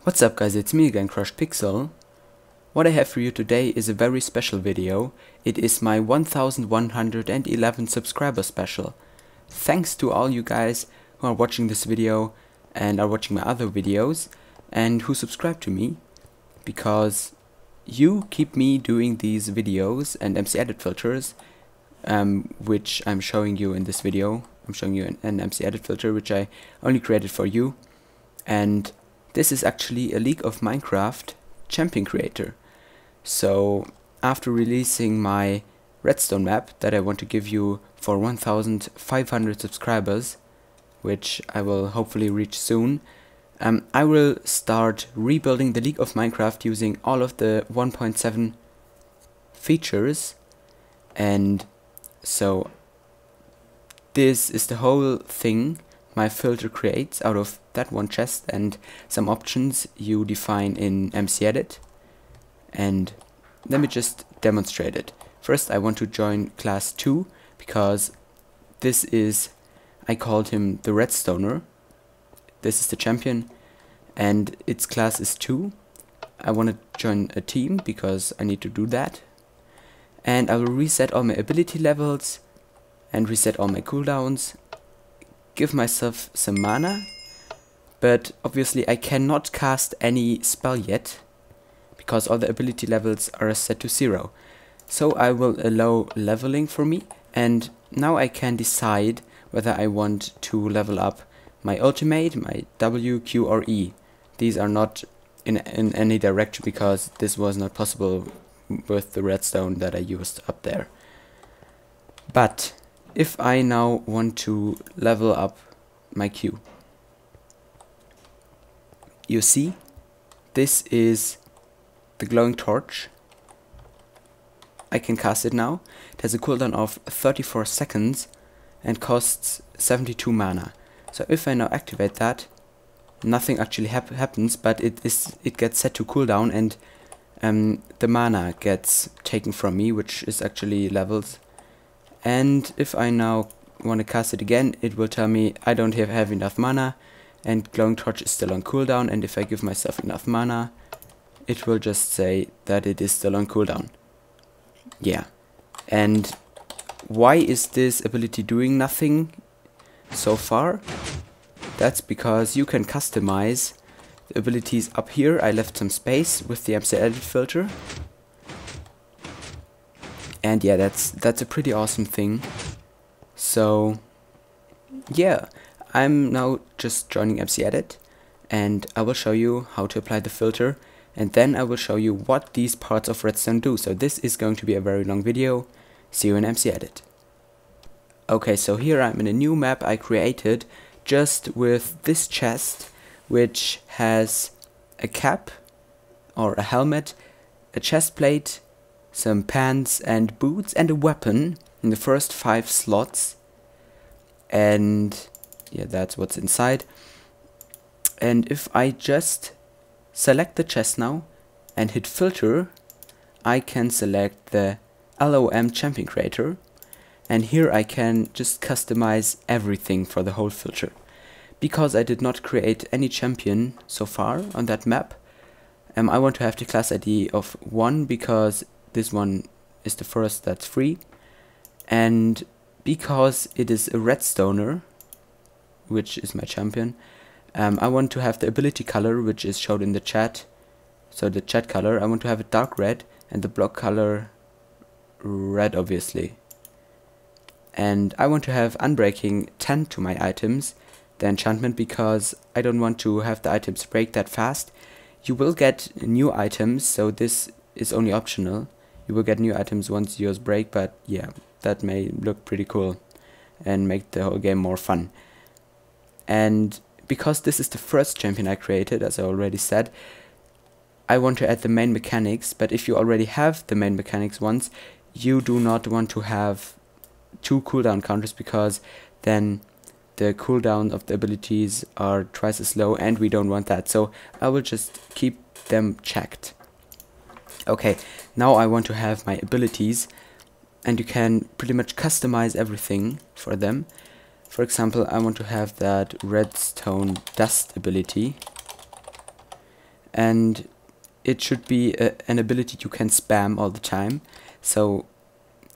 What's up guys, it's me again, CrushedPixel. What I have for you today is a very special video. It is my 1111 subscriber special. Thanks to all you guys who are watching this video and are watching my other videos and who subscribe to me, because you keep me doing these videos and MC edit filters, which I'm showing you in this video. I'm showing you an MC edit filter which I only created for you, and this is actually a League of Minecraft champion creator. So after releasing my redstone map that I want to give you for 1500 subscribers, which I will hopefully reach soon, I will start rebuilding the League of Minecraft using all of the 1.7 features. And so this is the whole thing my filter creates out of that one chest and some options you define in MC Edit. And let me just demonstrate it. First I want to join class 2 because this is, I called him the Redstoner. This is the champion and its class is 2. I want to join a team because I need to do that. And I will reset all my ability levels and reset all my cooldowns. Give myself some mana, but obviously I cannot cast any spell yet because all the ability levels are set to 0. So I will allow leveling for me, and now I can decide whether I want to level up my ultimate, my W, Q or E. These are not in any direction because this was not possible with the redstone that I used up there. But if I now want to level up my Q, you see, this is the glowing torch. I can cast it now. It has a cooldown of 34 seconds and costs 72 mana. So if I now activate that, nothing actually happens, but it gets set to cooldown, and the mana gets taken from me, which is actually levels. And if I now want to cast it again, it will tell me I don't have enough mana and glowing torch is still on cooldown, and if I give myself enough mana, it will just say that it is still on cooldown. Yeah. And why is this ability doing nothing so far? That's because you can customize the abilities up here. I left some space with the MC edit filter. And yeah, that's a pretty awesome thing. So yeah, I'm now just joining MC Edit, and I will show you how to apply the filter, and then I will show you what these parts of redstone do. So this is going to be a very long video. See you in MC Edit. Okay, so here I'm in a new map I created just with this chest, which has a cap or a helmet, a chest plate, some pants and boots and a weapon in the first 5 slots. And yeah, that's what's inside. And if I just select the chest now and hit filter, I can select the LOM champion creator, and here I can just customize everything for the whole filter. Because I did not create any champion so far on that map, I want to have the class ID of 1 because this one is the first that's free, and because it is a redstoner, which is my champion, I want to have the ability color, which is showed in the chat. So the chat color, I want to have it dark red, and the block color red, obviously. And I want to have unbreaking 10 to my items, the enchantment, because I don't want to have the items break that fast. You will get new items, so this is only optional. You will get new items once yours break, but yeah, that may look pretty cool and make the whole game more fun. And because this is the first champion I created, as I already said, I want to add the main mechanics, but if you already have the main mechanics once, you do not want to have 2 cooldown counters, because then the cooldown of the abilities are twice as low, and we don't want that. So I will just keep them checked. Okay, now I want to have my abilities, and you can pretty much customize everything for them. For example, I want to have that redstone dust ability, and it should be an ability you can spam all the time. So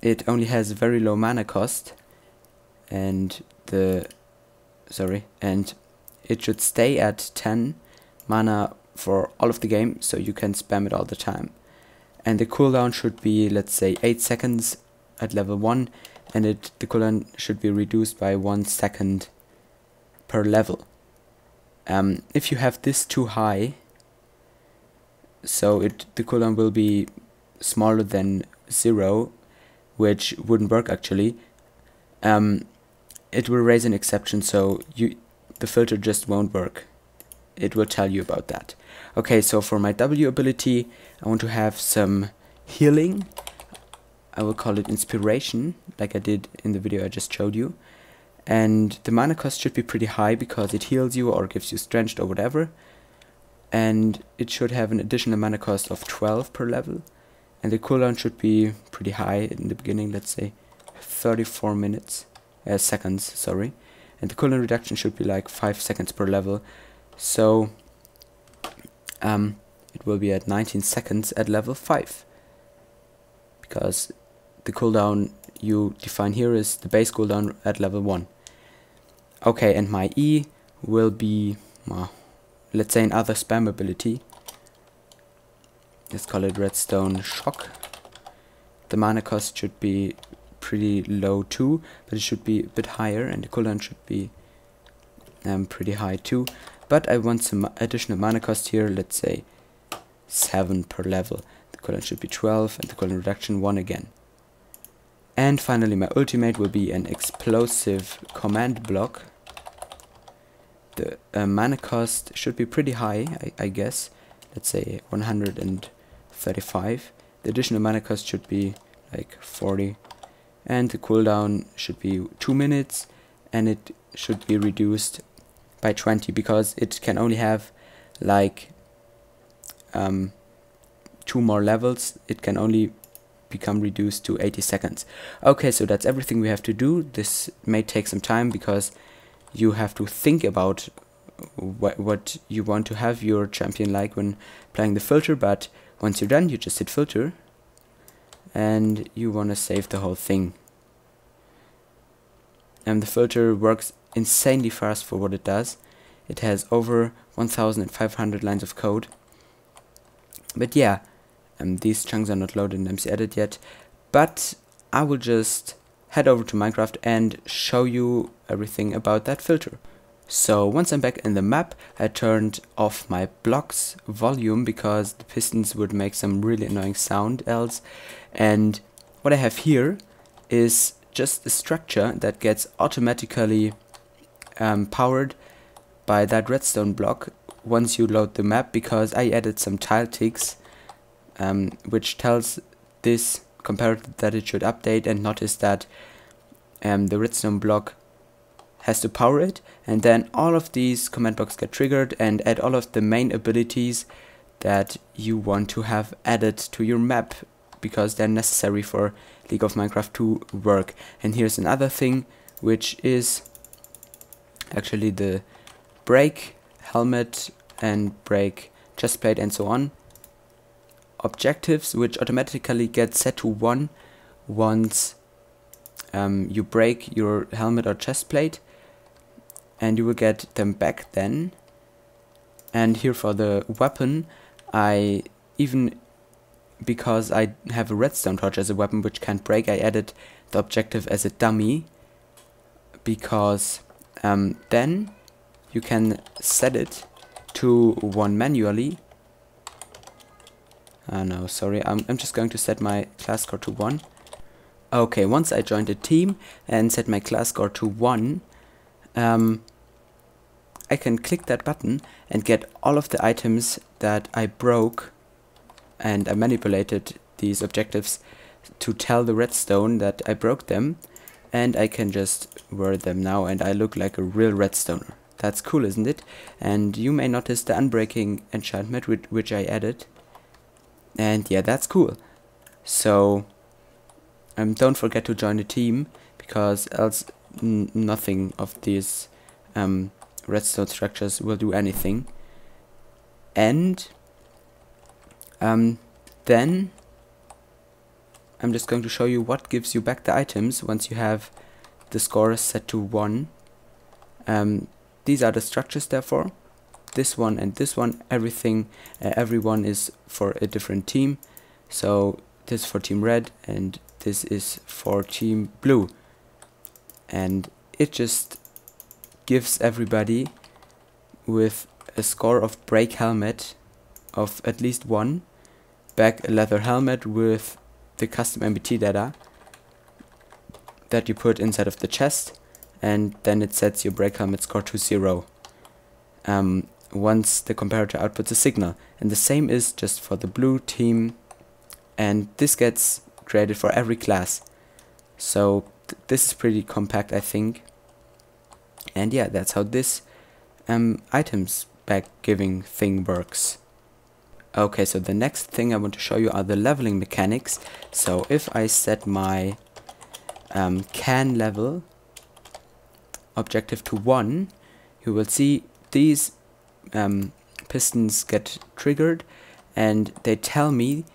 it only has very low mana cost, and and it should stay at 10 mana for all of the game, so you can spam it all the time. And the cooldown should be, let's say, 8 seconds at level 1, and the cooldown should be reduced by 1 second per level. If you have this too high, so the cooldown will be smaller than 0, which wouldn't work actually, it will raise an exception, so the filter just won't work. It will tell you about that. Okay, so for my W ability, I want to have some healing. I will call it inspiration, like I did in the video I just showed you. And the mana cost should be pretty high because it heals you or gives you strength or whatever. And it should have an additional mana cost of 12 per level. And the cooldown should be pretty high in the beginning, let's say 34 seconds, sorry. And the cooldown reduction should be like 5 seconds per level. So it will be at 19 seconds at level 5. Because the cooldown you define here is the base cooldown at level 1. Okay, and my E will be, let's say, another spam ability. Let's call it Redstone Shock. The mana cost should be pretty low too, but it should be a bit higher, and the cooldown should be pretty high too. But I want some additional mana cost here, let's say 7 per level. The cooldown should be 12, and the cooldown reduction 1 again. And finally my ultimate will be an explosive command block. The mana cost should be pretty high, I guess. Let's say 135. The additional mana cost should be like 40. And the cooldown should be 2 minutes, and it should be reduced by 20 because it can only have like 2 more levels. It can only become reduced to 80 seconds. Okay, so that's everything we have to do. This may take some time because you have to think about what you want to have your champion like when playing the filter, but once you're done, you just hit filter and you want to save the whole thing. And the filter works insanely fast for what it does. It has over 1,500 lines of code. But yeah, these chunks are not loaded in MC Edit yet, but I will just head over to Minecraft and show you everything about that filter. So once I'm back in the map, I turned off my blocks volume because the pistons would make some really annoying sound else. And what I have here is just a structure that gets automatically powered by that redstone block once you load the map, because I added some tile ticks which tells this comparator that it should update and notice that the redstone block has to power it, and then all of these command blocks get triggered and add all of the main abilities that you want to have added to your map because they're necessary for League of Minecraft to work. And here's another thing, which is actually the break helmet and break chestplate and so on objectives, which automatically get set to 1 once you break your helmet or chestplate, and you will get them back then. And here for the weapon, because I have a redstone torch as a weapon which can't break, I added the objective as a dummy, because then you can set it to 1 manually. No, sorry, I'm just going to set my class score to 1. Okay, once I joined a team and set my class score to 1, I can click that button and get all of the items that I broke, and I manipulated these objectives to tell the redstone that I broke them, and I can just wear them now and I look like a real redstoner. That's cool, isn't it? And you may notice the unbreaking enchantment which I added, and yeah, that's cool. So don't forget to join the team, because else nothing of these redstone structures will do anything. And Then I'm just going to show you what gives you back the items once you have the score set to 1. These are the structures, therefore. This one and this one, everyone is for a different team. So this is for Team Red and this is for Team Blue. And it just gives everybody with a score of break helmet of at least 1 back a leather helmet with the custom MBT data that you put inside of the chest, and then it sets your break helmet score to 0 once the comparator outputs a signal. And the same is just for the blue team, and this gets created for every class. So this is pretty compact, I think. And yeah, that's how this items back giving thing works. Okay, so the next thing I want to show you are the leveling mechanics. So if I set my can level objective to 1, you will see these pistons get triggered, and they tell me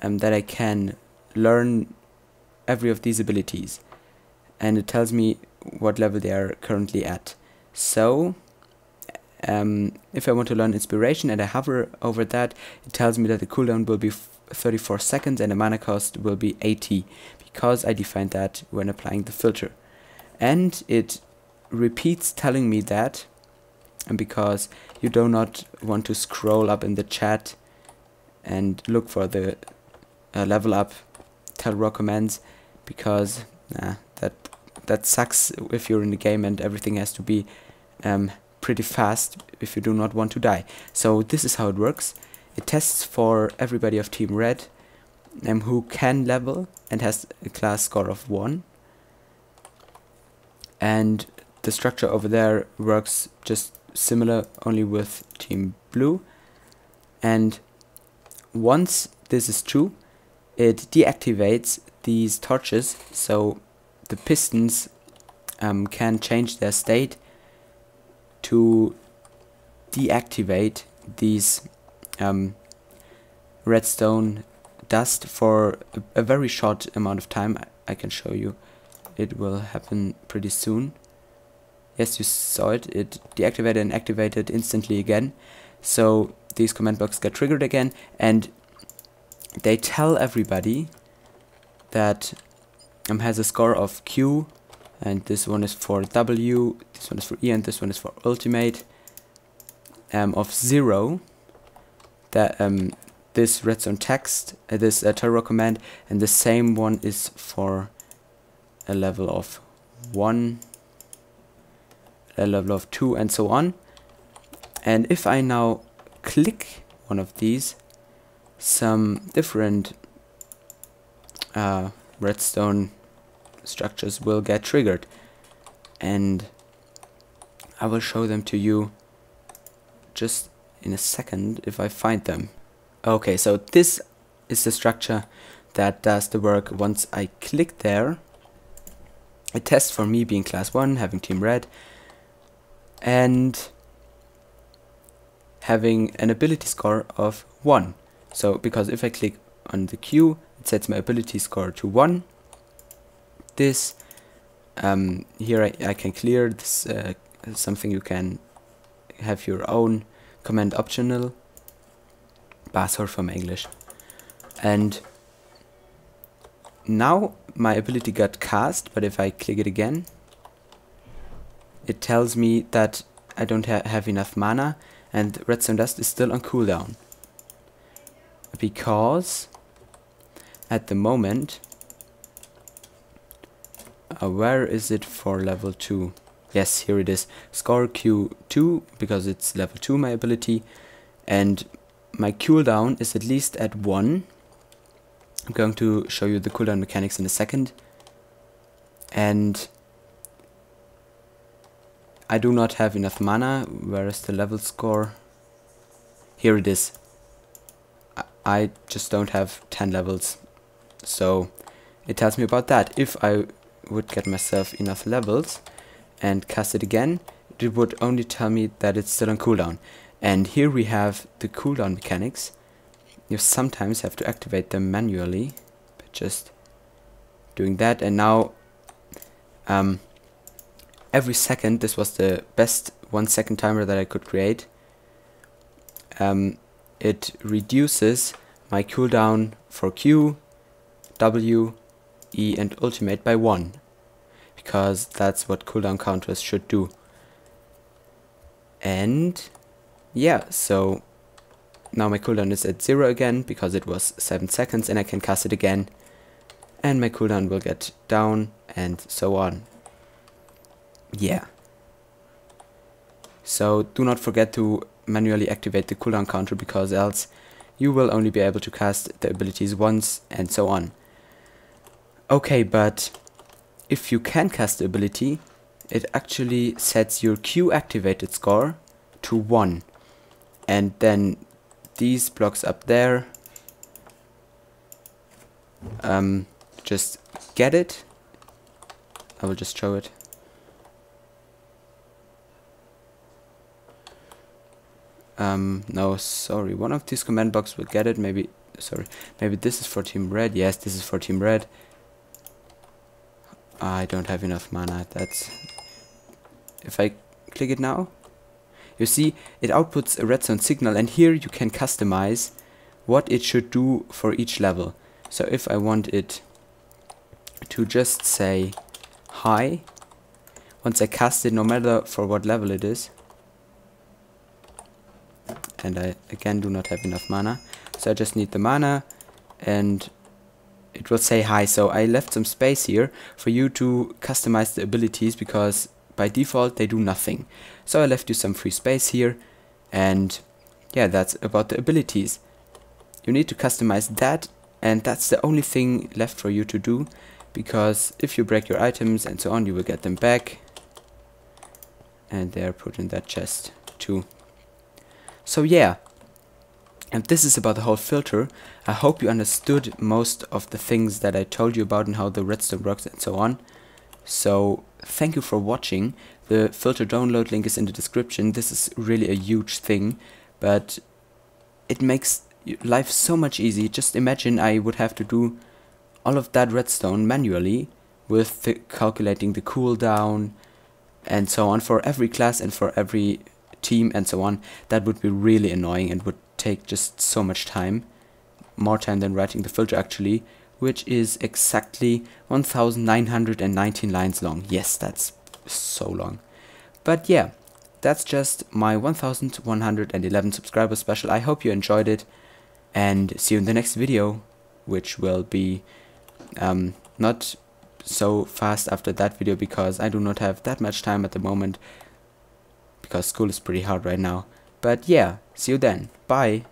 that I can learn every of these abilities, and it tells me what level they are currently at. So if I want to learn inspiration and I hover over that, it tells me that the cooldown will be 34 seconds and the mana cost will be 80, because I defined that when applying the filter. And it repeats telling me that, and because you do not want to scroll up in the chat and look for the level up tell raw commands, because that sucks if you're in the game and everything has to be pretty fast if you do not want to die. So this is how it works. It tests for everybody of Team Red who can level and has a class score of 1. And the structure over there works just similar, only with Team Blue. And once this is true, it deactivates these torches, so the pistons can change their state to deactivate these redstone dust for a very short amount of time. I can show you. It will happen pretty soon. Yes, you saw it. It deactivated and activated instantly again. So these command blocks get triggered again, and they tell everybody that has a score of Q, and this one is for W, this one is for E, and this one is for ultimate, of 0. That this redstone text, this terror command, and the same one is for a level of 1, a level of 2, and so on. And if I now click one of these, some different redstone structures will get triggered, and I will show them to you just in a second if I find them. Okay, so this is the structure that does the work. Once I click there, it tests for me being class 1, having Team Red, and having an ability score of 1. So because if I click on the Q, it sets my ability score to 1. This here I can clear this, something you can have your own command optional. Sorry for my English. And now my ability got cast, but if I click it again, it tells me that I don't have enough mana, and redstone dust is still on cooldown, because at the moment, where is it for level 2? Yes, here it is. Score Q2, because it's level 2 my ability, and my cooldown is at least at 1. I'm going to show you the cooldown mechanics in a second. And I do not have enough mana. Where is the level score? Here it is. I just don't have 10 levels. So it tells me about that. If I would get myself enough levels and cast it again, it would only tell me that it's still on cooldown. And here we have the cooldown mechanics. you sometimes have to activate them manually, but just doing that. And now every second, this was the best 1 second timer that I could create, it reduces my cooldown for Q, W, E and ultimate by 1, because that's what cooldown counters should do. And yeah, so now my cooldown is at 0 again because it was 7 seconds, and I can cast it again and my cooldown will get down and so on. Yeah. So do not forget to manually activate the cooldown counter, because else you will only be able to cast the abilities once and so on. Okay, but if you can cast the ability, it actually sets your Q activated score to 1. And then these blocks up there, just get it. I will just show it. No, sorry, one of these command blocks will get it. Maybe, sorry, maybe this is for Team Red. Yes, this is for Team Red. I don't have enough mana. That's, if I click it now, you see it outputs a redstone signal, and here you can customize what it should do for each level. So if I want it to just say hi once I cast it, no matter for what level it is, and I again do not have enough mana, so I just need the mana and it will say hi. So I left some space here for you to customize the abilities, because by default they do nothing. So I left you some free space here, and yeah, that's about the abilities. You need to customize that, and that's the only thing left for you to do, because if you break your items and so on, you will get them back, and they're put in that chest too. So yeah, and this is about the whole filter. I hope you understood most of the things that I told you about and how the redstone works and so on. So thank you for watching. The filter download link is in the description. This is really a huge thing, but it makes life so much easy. Just imagine I would have to do all of that redstone manually with calculating the cooldown and so on for every class and for every team and so on. That would be really annoying and would take just so much time, more time than writing the filter actually, which is exactly 1919 lines long. Yes, that's so long. But yeah, that's just my 1111 subscriber special. I hope you enjoyed it, and see you in the next video, which will be not so fast after that video, because I do not have that much time at the moment, because school is pretty hard right now. But yeah, see you then. Bye.